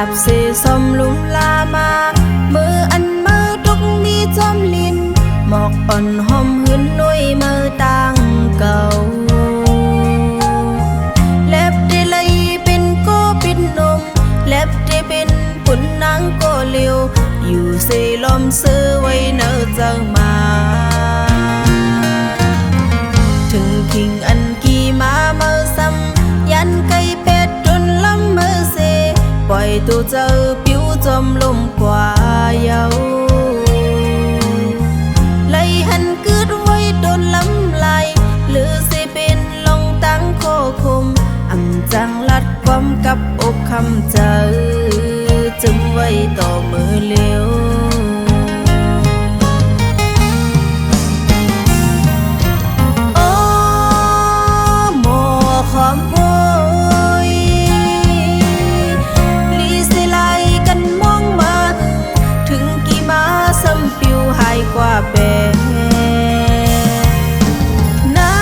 บเสสมลุมลามามืออันมือทุกมีจอมลินหมอกอ่อนหอมหืนนุยมือต่างเก่าเล็บได้เลยเป็นโกปิดนมเล็บได้เป็นปุ่นนางโกเลียวอยู่เสลมซื้อไว้เนอเจ้ามาถึงคิงอันกีมาเมื่อซ้ำยันไก่เป็ดจนล้ำเมื่อเสปล่อยตัวเจอผิวจมลมกว่าเยาเลยหันกึดไว้โดนล้ำลายหรือสิเป็นลงตั้งโคคุมอ่ำจังลัดความกับอกคำเจอจึงไว้ต่อมือเลี้ยวความโวยลีเสไลกันมองมาถึงกี่มาซ้ำปิวหายกว่าแปนา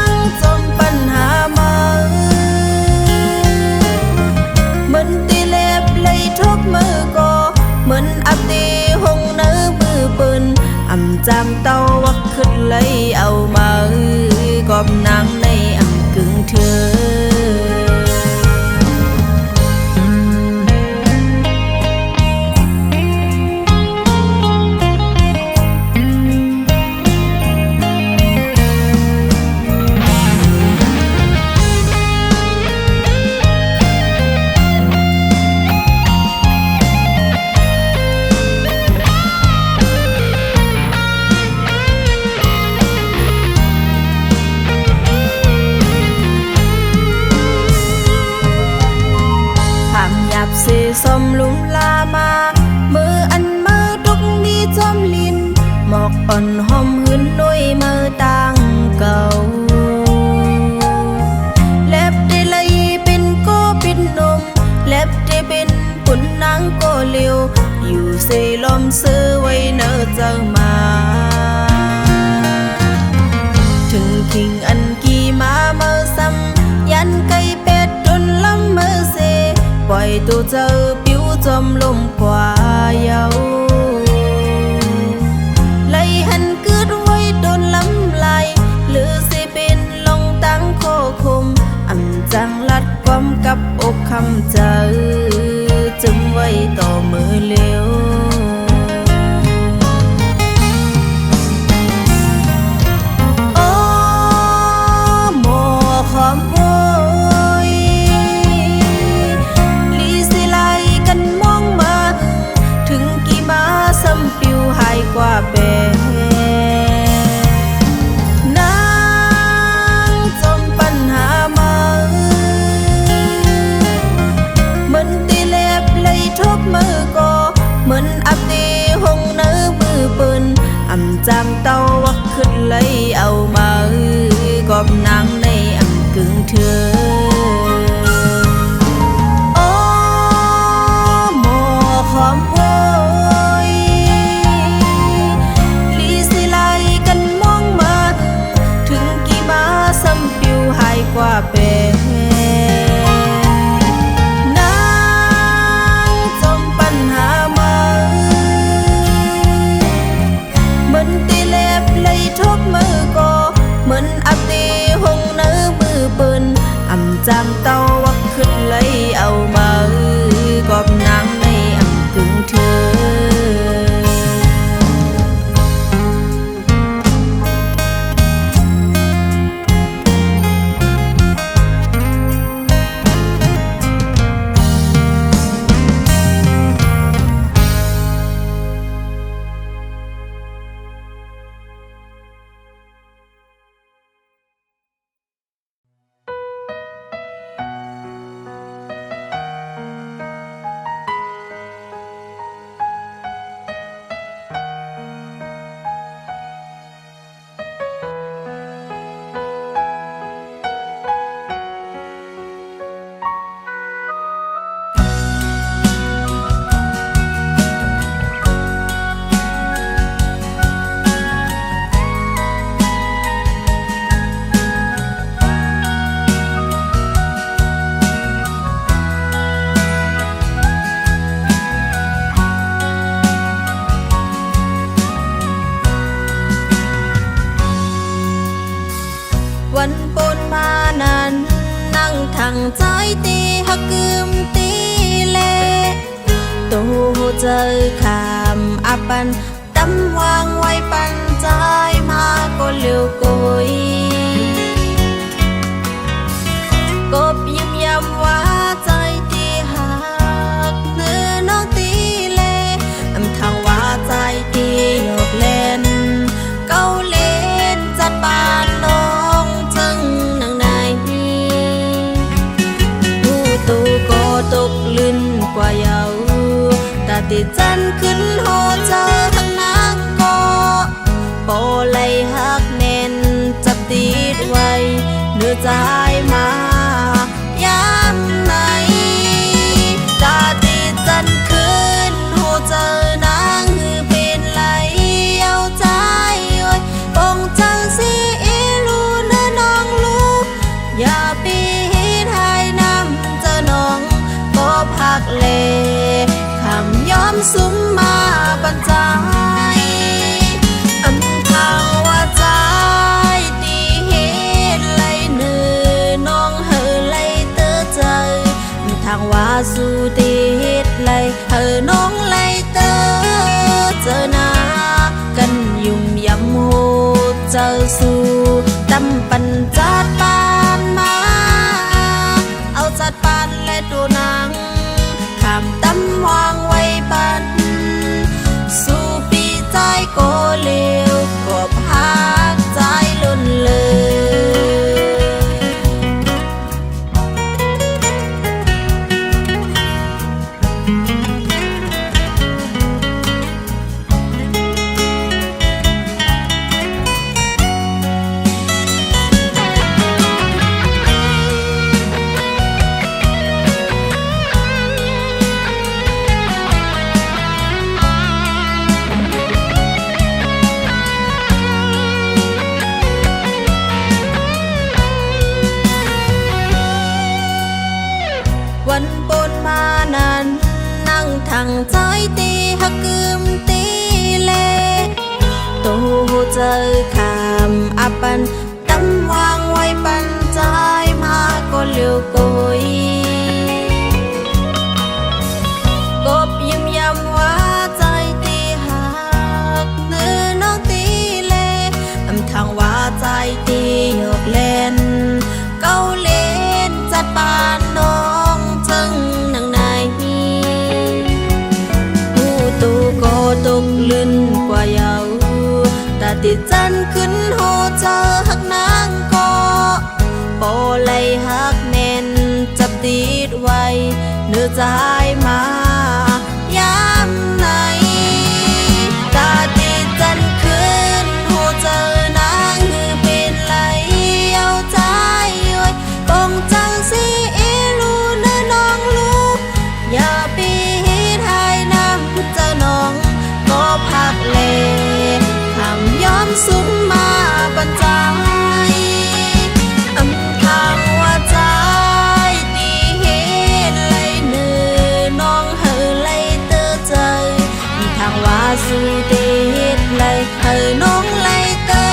งจมปัญหามาเหมือนตีเล็บเลยทุกมือก็เหมือนอับตีหงเนื้อมือปืนอ่ำจำเต้าวักขึ้นเลยเอามากอบนางในกึ่งเธอเสสมลุมลามามืออันมือทุกมีจอมลินหมอกอ่อนหอมหืนนุยมือต่างเก่าเล็บได้เลยเป็นโกปิดนมเล็บได้เป็นปุ่นนางโกเลียวอยู่เสลมซื้อไว้เนอเจ้ามาถึงคิงอันกีมาเมื่อซ้ำยันไก่เป็ดจนล้ำเมื่อเสปล่อยตัวเจอผิวจมลมกว่าเยาเลยหันกึดไว้โดนล้ำลายหรือสิเป็นลงตั้งโคคุมอ่ำจังลัดความกับอกคำเจอจึงไว้ต่อมือเลี้ยวโอ้หมอความปิวหายกว่าแปนางจมปัญหามาเหมือนตีเล็บเลยทุกมือก็เหมือนอับตีหงเนื้อมือปืนอ่ำจำเต้าวักขึ้นเลยเอามากอบนางในอ่ำกึ่งเธอโอ้หมอความกว่าเปนางจมปัญหามาเหมือนตีเล็บเลยทุกมือก็เหมือนอับตีหงเนื้อมือปืนอ่ำจำเต้าวักขึ้นเลยเอามากอบนางในอ่ำกึ่งเธอ ทางใจตีฮักกึมตีเลตูเจอขามอาปันตำวางไว้ปันใจมาก็เร็วกุยกบยิ้มย้ำว่าใจตีหักเนื้อน้องตีเลทางว่าใจตีหยอกเล่นเก้าเล่นจัดปานน้องจึงนางนายผู้ตูก็ตกลื่นกว่าเยาตาติดจันขึ้นโหเจอทั้งนางก็โปเลยหักแน่นจับติดไว้เนื้อใจมายามไหนตาติดจันขึ้นโหเจอนางหือเป็นไหลเอาใจโอ้ยปงจังสิอีลูเนื้อน้องลูกอย่าปีทายน้ำเจอน้องก็พักเลคำย้อมซุ้มมาบรรจายอำทางว่าใจตีเฮ็ดไหลเนื้อน้องเฮอไหลเตอใจทางว่าสู่ตีเฮ็ดไหลเฮอน้องไหลเตอเจอหน้ากันยุ่มยำโหเจอสู่ตำปันจัดปานมาเอาจัดปานและดูนางขามตำวางไว้ปันสู่ปีใจก็เลวก็พักใจล้นเลยวันปนมานั้นนั่งทางใจตีฮักกึมตีเลตูเจอขามอาปันตำวางไว้ปันใจมาก็เร็วกุยกบยิ้มย้ำว่าใจตีหักเนื้อน้องตีเลทางว่าใจตีหยอกเล่นเก้าเล่นจัดปานน้องจึงนางนายผู้ตูก็ตกลื่นกว่าเยาตาติดจันขึ้นโหเจอหักนางก็โปเลยหักแน่นจับติดไว้เนื้อใจมายามไหนตาติดจันขึ้นโหเจอนางหือเป็นไหลเอาใจโอ้ยปงจังสิอีลูเนื้อน้องลูกอย่าปีทายน้ำเจอน้องก็พักเลคำย้อมซุ้มมาบรรจายอำทางว่าใจตีเฮ็ดไหลเนื้อน้องเฮอไหลเตอใจทางว่าสู่ตีเฮ็ดไหลเฮอน้องไหลเตอ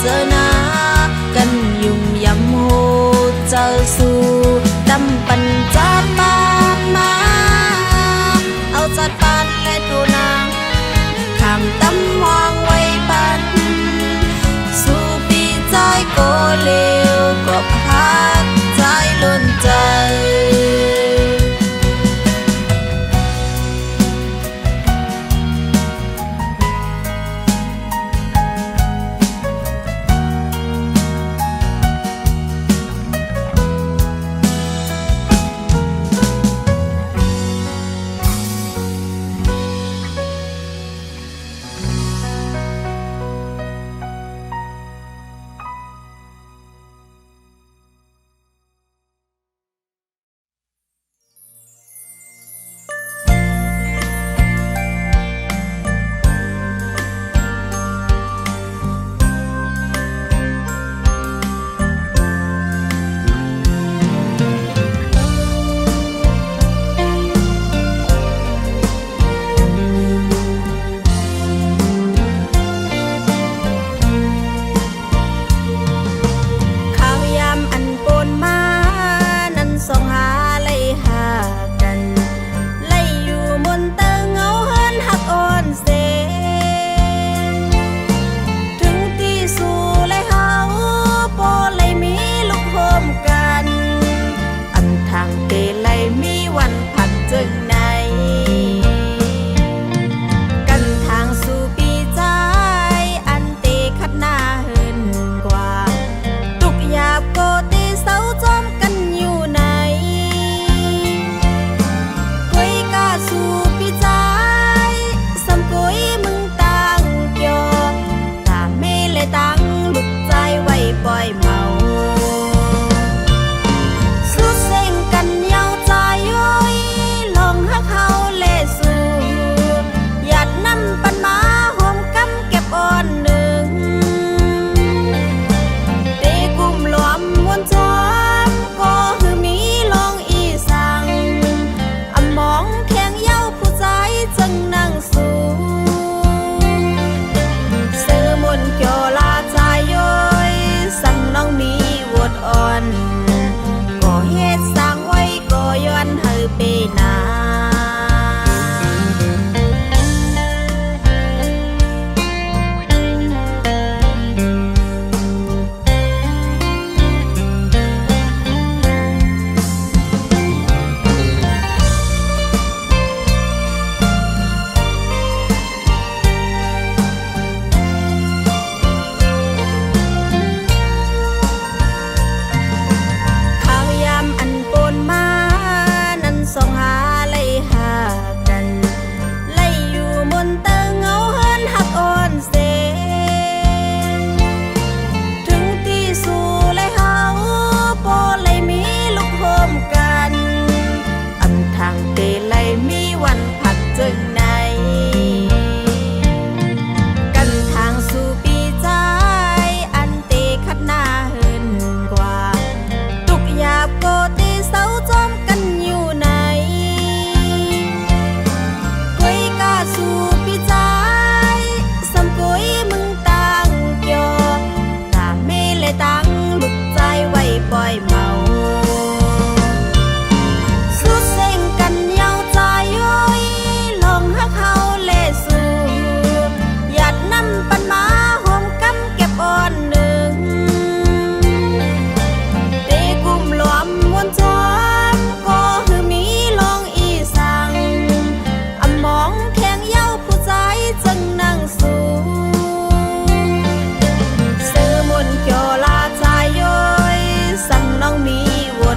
เจอหน้ากันยุ่มยำโหเจอสู่ตำปันจัดปานมาเอาจัดปานและดูนางขามตำวางไว้ปันสู่ปีใจก็เลวก็พักใจล้นใจ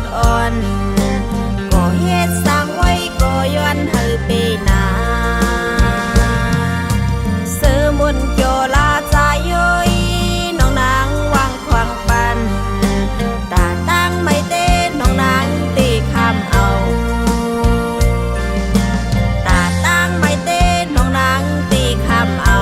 ดอ่อนก็เฮ็ดสร้างไว้ก็ย้อนให้เปนาเสือมุนโจลาจายย้อยน้องนางวางควางปันตาตั้งไม่เต้นน้องนางตีคำเอาตาตั้งไม่เต้นน้องนางตีคำเอา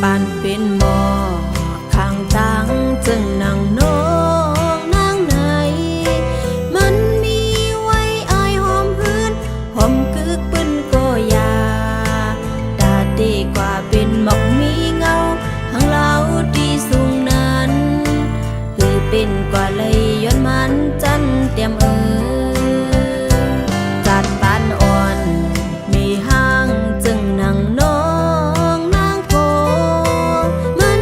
ปานเป็นหมอข้างตังจึงนั่งน้องนางไหนมันมีไว้อายหอมพื้นหอมกึกปืนก็ยาตาดีกว่าเป็นหมอกมีเงาข้างเล้าที่สูงนั้นคือเป็นกว่าเลยย้อนมันจันเตรียมจัดปานอ่อนมีห้างจึงนั่งน้องนางโกมัน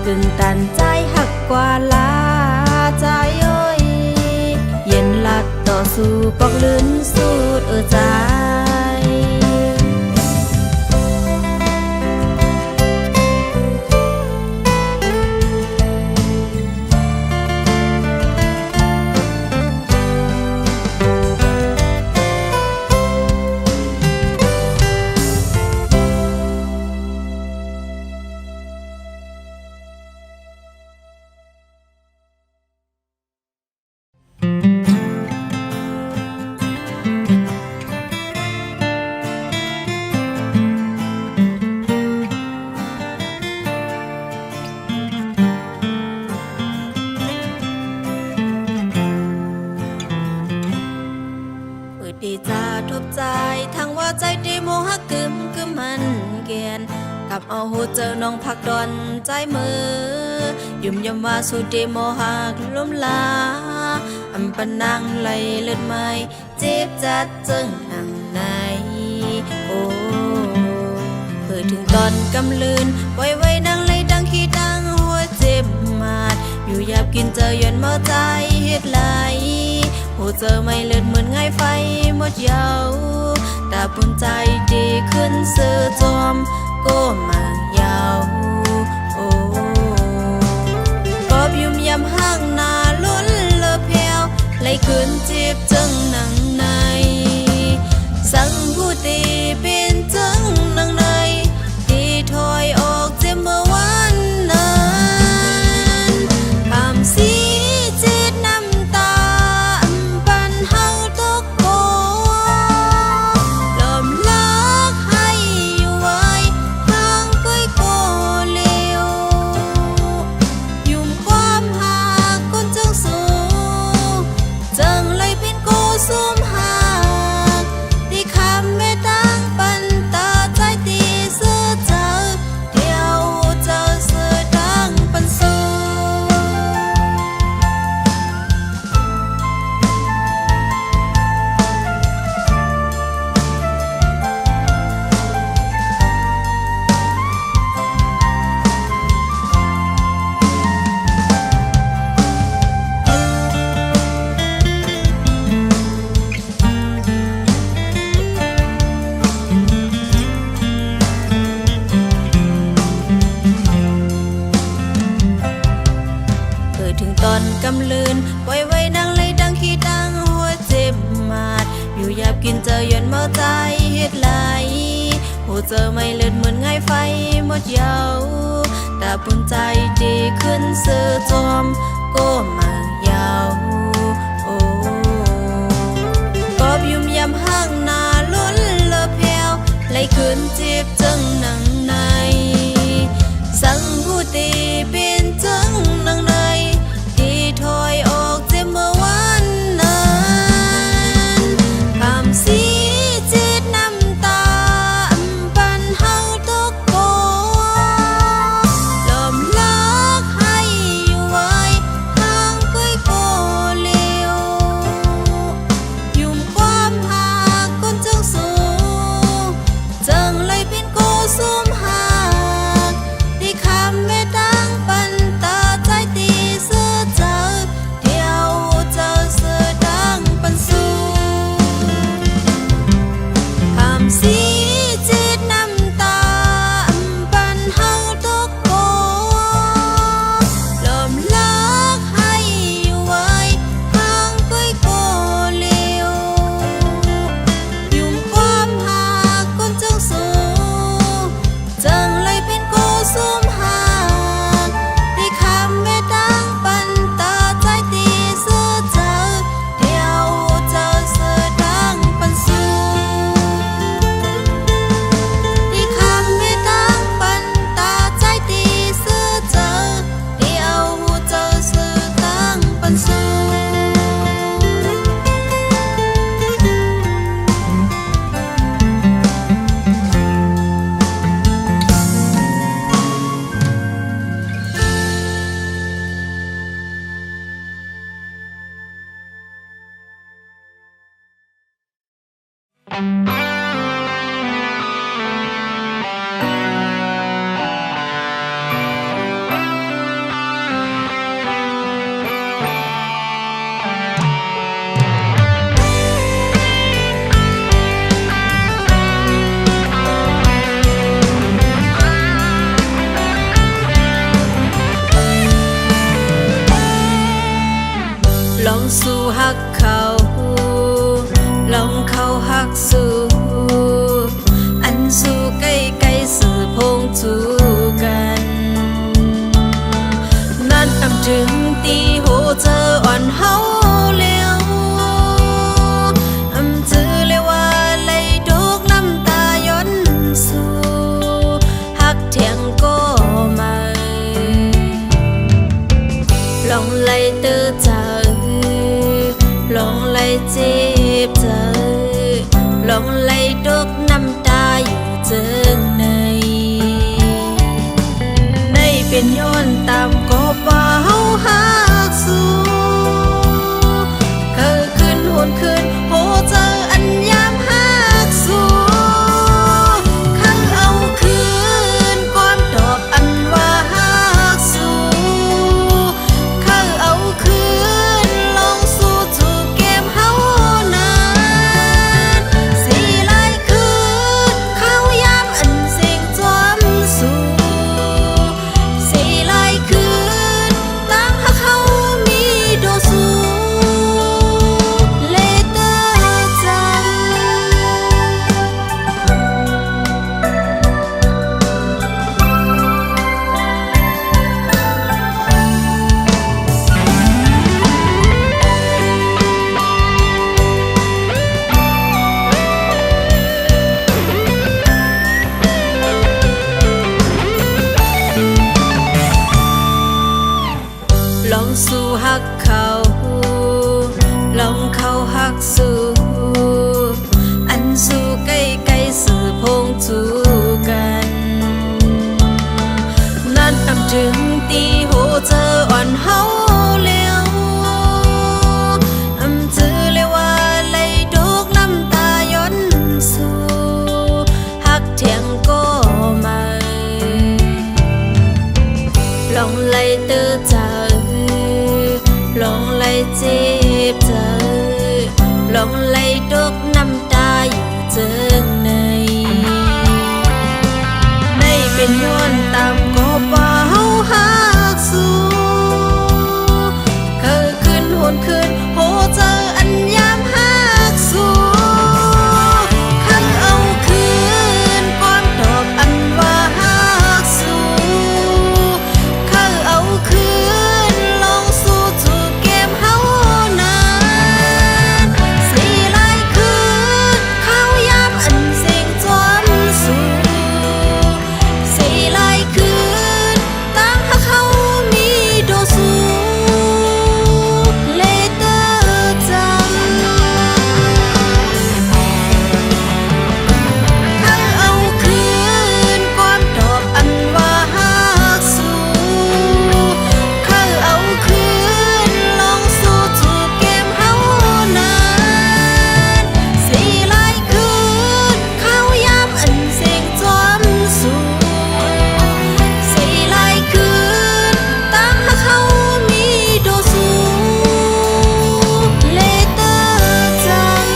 ตื่นตันใจหักกว่าลาใจเอ้ยเย็นลัดต่อสู้ปอกลื่นสูดใจ ดีจะทบใจทางว่าใจดีโมหกึมกึมมันเกียนกับเอาหูเจอน้องพักดอนใจมือยุ่มยำว่าสุดดีโมหักล้มลาอำปนังไหลเลือดไหมเจ็บจัดจึงหนังในโอ้เพื่อถึงตอนกำลืนไว้ไว้ดังไหลดังขี้ดังหัวเจ็บมาดอยู่หยาบกินเจอยันเมาใจเฮ็ดไหลหูเจอไม่เลือดเหมือนไงไฟหมดยาวตาปุ่นใจดีขึ้นเสือจอมก็มายาวโอ้กอบยุ่มยำห้างนาล้นเลอแผวไหลขึ้นจีบจึงหนังในสั่งผู้ตีเป็นจึงหนังในที่ถอยออกเจ็บเมื่อวันนั้นคำสีจิตน้ำตาปันเฮาตกโกลมลักให้อยู่ไว้ห่างก้อยโกเลียวยุ่มความหาคนจังสูจังเลยเป็นโกซุ่มหากที่คำไม่ตั้งปันตาใจตีเสื้อเจอเดียวเจอเสื้อดังปันสูถึงตอนกำลืนไว้ไว้ดังเลยดังขี้ดังหัวเจ็บมาดอยู่หยาบกินเจอยันเมาใจเฮ็ดไหลหูเจอไม่เลือดเหมือนไงไฟหมดยาวตาปุ่นใจดีขึ้นเสือจอมก็มายาวโอ้กอบยุ่มยำห้างนาล้นเลอแผวไหลขึ้นจีบจึงหนังในสั่งผู้ตีเป็นจึงหนังในที่ถอยออกเจ็บเมื่อวันนั้นคำสีจิตน้ำตาปันเฮาตกโกลมลักให้อยู่ไว้ หักเขาลองเขาหักสู้อันสู้ใกล้ๆสื่อพงจูกันนั่นอำถึงตีโหเจออ่อนเฮาเลี้ยวอำจือเลยว่าเลยดุกน้ำตาย้อนสู่หักเถียงก็ไม่ลองไล่เตื้อใจลองไล่เจ็บใจลองไล่ดกน้ำตาอยู่เจิงในเป็นย้อนตามก็ว่าเฮาหักสู้เคยขึ้นหวนขึ้นโหเจออันยามหักสู้ขังเอาคืนความตอบอันว่าหักสู้ขังเอาคืนลองสู้ถูกเกมเฮานานสิหลายคืนเขายามอันเสียงจอมสู้ลองสู้หักเขาลองเขาหักสู้อันสู้ใกล้ๆสื่อพงจูกันนั่นอำถึงตีโหเจออ่อนเฮาเลี้ยวอำจือเลยว่าเลยดุกน้ำตาย้อนสู่หักเถียงก็ไม่ลองไล่เตื้อใจลองไล่เจ็บใจลองไล่ดกน้ำตาอยู่เจิงในเป็นย้อนตามก็ว่าเฮาหักสู้เคยขึ้นหวนขึ้นโหเจออันยามหักสู้ขังเอาคืนความตอบอันว่าหักสู้ขังเอาคืนลองสู้ถูกเกมเฮานานสิหลายคืนเขายามอันเสียงจอมสู้สิหลายคืนตั้งหักเขามีโดสู้เลเตอร์จังขังเอาคืนความตอบอันว่าหักสู้ขังเอาคืนลองสู้ถูกเกมเฮานานสิหลายคืนเขายามอันเสียงจอมสู้สิหลายคืนตั้งหักเขามีโดสู้เลเตอร์จัง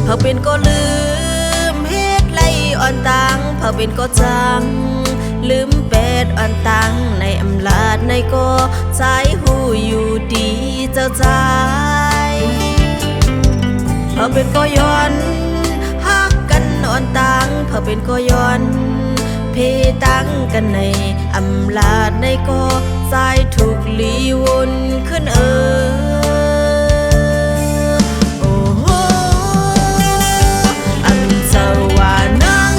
เขาเป็นก็ลืมเฮ็ดไล่อ่อนตังเขาเป็นก็จังลืมเป็ดอ่อนตังในอำลาดในก็ใจหูอยู่ดีเจ้าใจเขาเป็นก็ย้อนฮักกันอ่อนตังเขาเป็นก็ย้อนเพตังกันในอำลาดในก็ใจถูกลีวนขึ้นสวานาง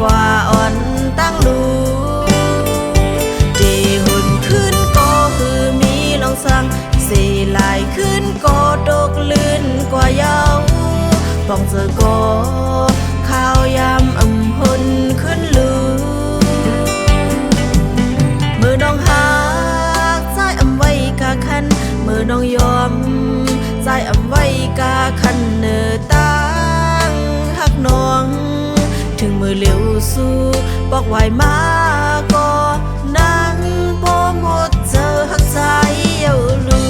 กว่าอ่อนตั้งลูเจหุ่นขึ้นก็คือมีลองสั่งเสลายขึ้นก็ตกลื่นกว่าเยาปองเจอก็ข้าวยำหนขึ้นลูมือน้องหักใจไว้กาคันมือน้องยอมใจไว้กาคันเนื้อตั้งหักน้องถึงมือเลี้ยวสู้บอกไว้มาก็นั่งพอหมดเจอหักใจเย้าลู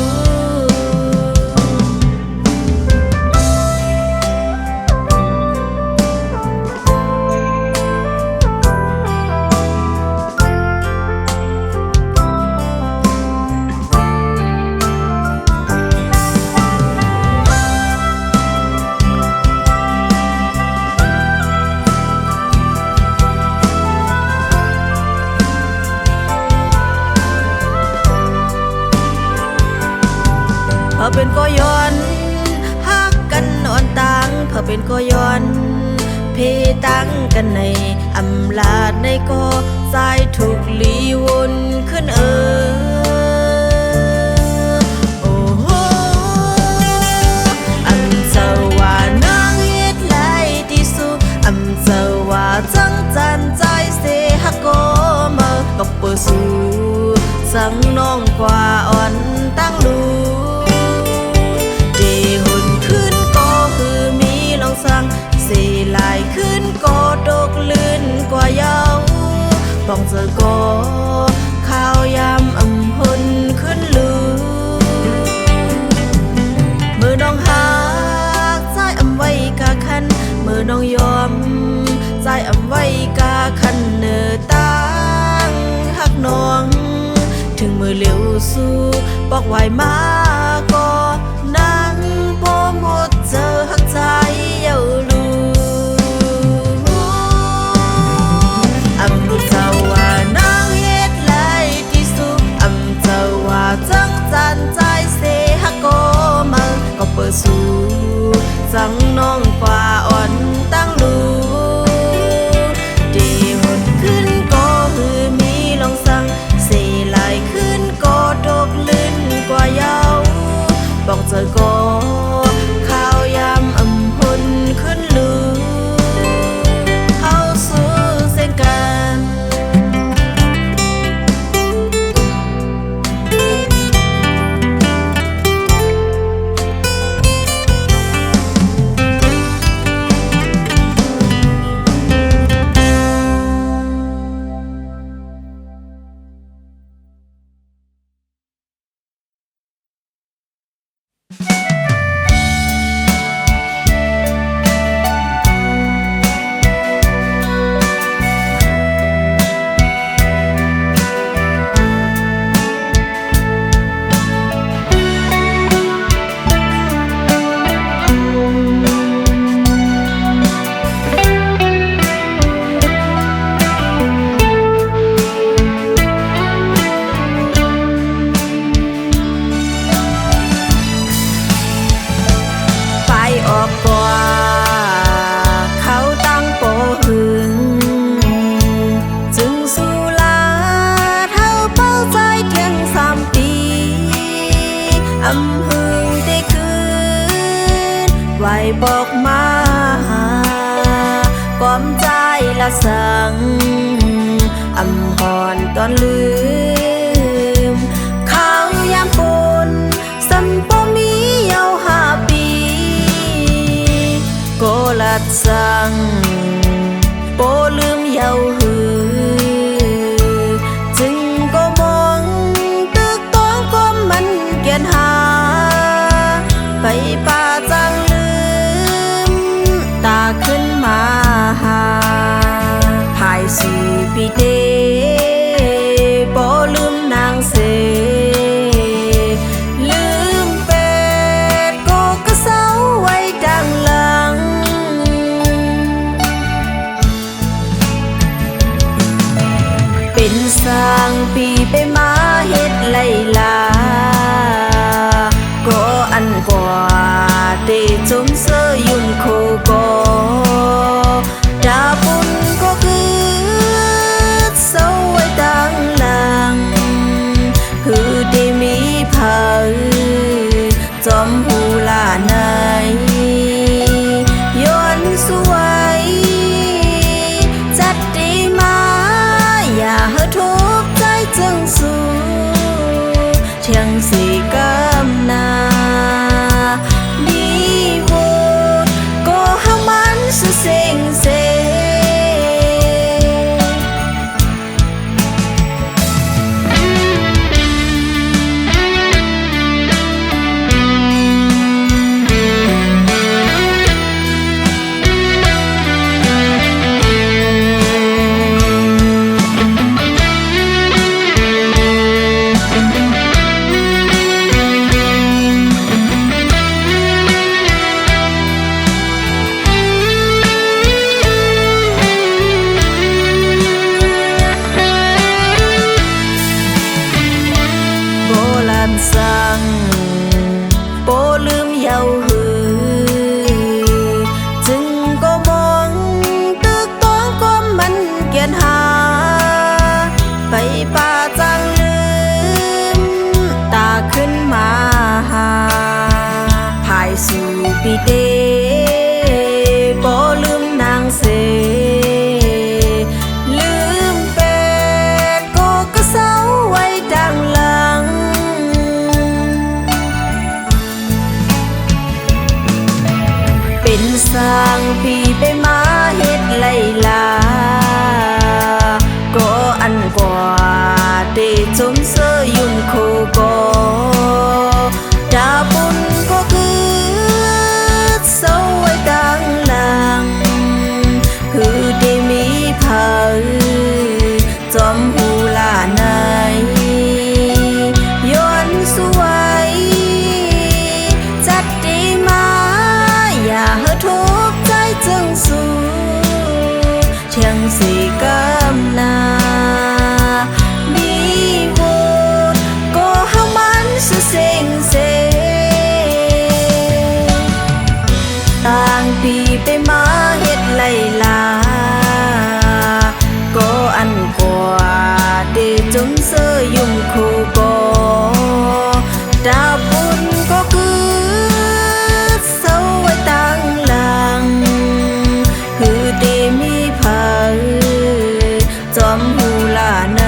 เพื่อเป็นก็ย้อนฮักกันอ่อนต่างเพื่อเป็นก็ย้อนเพตั้งกันในอำลาดในก็สายถูกลีวนขึ้นโอ้โหอำเจ้าว่านางเฮ็ดไรที่สุอำเจ้าว่าจังจันใจเสฮักก็มากับเปิดสู่สังน้องกว่าอ่อนตั้งลูสั่งเสลายขึ้นก็ตกลื่นกว่าเยาปองเจอก็ข้าวยำหนขึ้นลูมือน้องหักใจไว้กาคันมือน้องยอมใจไว้กาคันเนื้อตั้งหักน้องถึงมือเลี้ยวสู้บอกไว้มาก็นั่งพอหมดเจอหักใจเย้าลูอำเจ้าว่านางเฮ็ดไรที่สุอำเจ้าว่าจังจันใจเสฮักก็มาก็เปิดสู่จังน้องกว่าอ่อนตั้งลูดีหดขึ้นก็คือมีลองสั่งเสลายขึ้นก็ตกลื่นกว่าเยาบอกเจอก็ข้าวยำหนขึ้นลูเข้าสู่เส้นกัน บอกมาก้อมใจละสังอำหอนตอนลืมข้าวยามปนสัมปมีเยา5 ปีโกลัดสังโปลืมเยาหือจึงก็มองตึกต้องก้มมันเกียนหาไปป่าจังลืมตาขึ้นมาหาภาย4 ปีเดบ่ลืมนางเสลืมเป็ดก็กระเซาไว้ดังหลังเป็นสร้างปีไปมาเฮ็ดไล่ลาก็อันกว่าเตจมเสยยุ่นโคโกดาบุญก็คือ วียนหาไปป่าจังลืมตาขึ้นมาหาภายสู่ปีเตบ่ลืมนางเสลืมเป็ดก็เศร้าไว้ดังหลังเป็นสร้างปีไปมาเฮ็ดไล่ลาก็อันกว่าเดจมเสยยุ่งโคก็ดาบุญก็คือเศร้าไว้ดังหลังหือได้มีเผาจอมหูลาในย้อนสวยจัดดีมาอย่าเฮาทุกข์ใจจึงสู้เชียงสีกำนามีบุญก็เฮามันสุเซ็งเซต่างปีไปมาเฮ็ดไล่ลาก็อันกว่าเดจมเสยยุ่งคู่บ่ดาบุญก็คือเศร้าไว้ตั้งหลังคือเดมีเผาจอมหูลาใน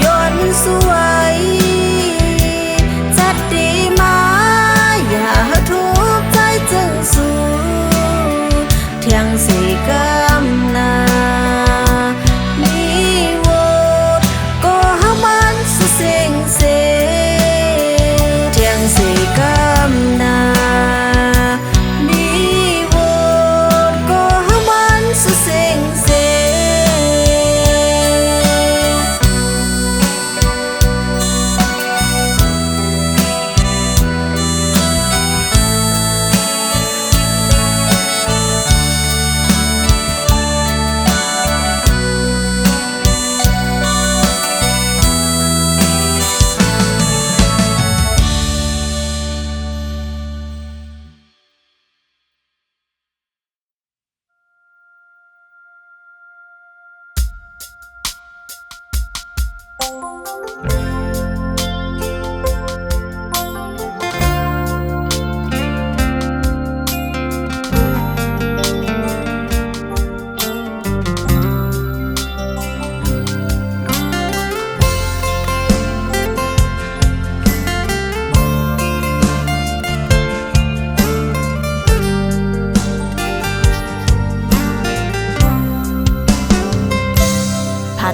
ย้อนสวยจัดดีมาอย่าเฮาทุกข์ใจจึงสู้เที่ยงสีกำนามีโวดก็เฮามันสุเซ็งเซเที่ยงสีกำนามีโวดก็เฮามันสุเซ็งเซ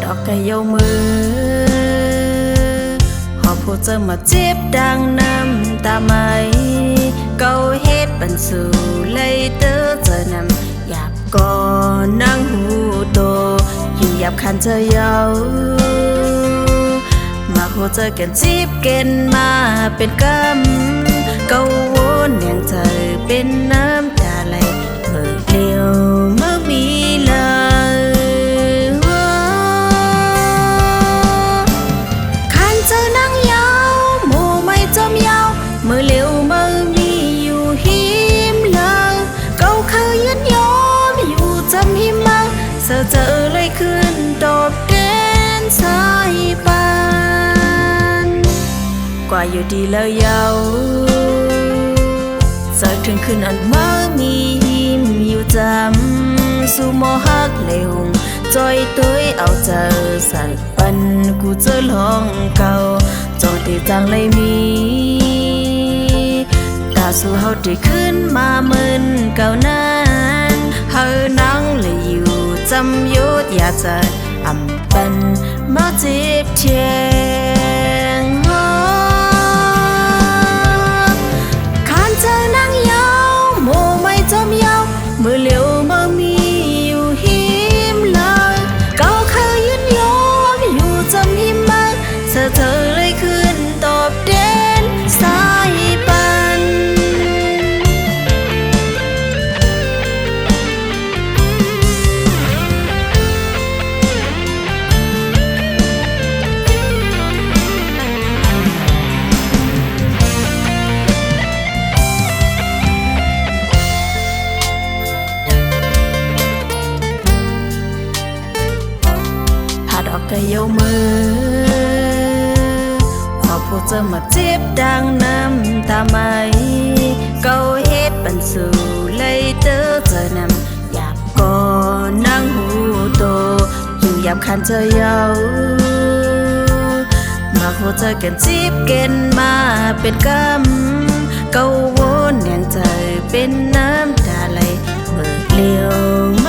ดอกกะเยามือหอบผู้เจอมาเจ็บดังน้ำตาไหมเกาเฮ็ดบันสู่เลยเตอเจอนำหยาบก่อนนั่งหูโตอยู่หยาบคันเจอเยามาโคเจอกันจีบเกนมาเป็นกำเกาวนอย่างเธอเป็นน้ำตาไหลเมื่อเลี้ยวเมื่อมีเลยเจอนั่งยาวหมู่ไม่จมยาวมือเร็วมือมีอยู่หิมเลยเก่าเคยยันยอมอยู่จำหิมมาเจอเลยขึ้นตอบเด่นสายปานกว่าอยู่ดีแล้วยาวจากถึงคืนอันมือมีหิมอยู่จำสู่มอฮักเลยหงจอยตัวเอาเจอสักปันกูเจอลองเก่าจองตีจังเลยมีตาสู่เฮาได้ขึ้นมาเหมือนเก่านั้นเฮานั่งเลยอยู่จำยุดอยากจะอำปันมาเจ็บเทียงคานเจอนั่งยาวโมไม่จมยาวมือเลี้ยวมือมีอยู่หิมเลยเก่าเคยยืนยอมอยู่จำหิมมาเธอเลยขึ้นตอบเด่นสายปัน ก็เยามือขอผู้เจอมาเจ็บดังน้ำตาไหมเกาเฮ็ดปันสู่เลยเตอเจอนำอยากก่อนั่งหูโตอยู่ยับคันเธอเยามาโคเจอกันจีบเกณฑ์มาเป็นกำเกาวนแน่นใจเป็นน้ำตาไหลเบิกเลี้ยว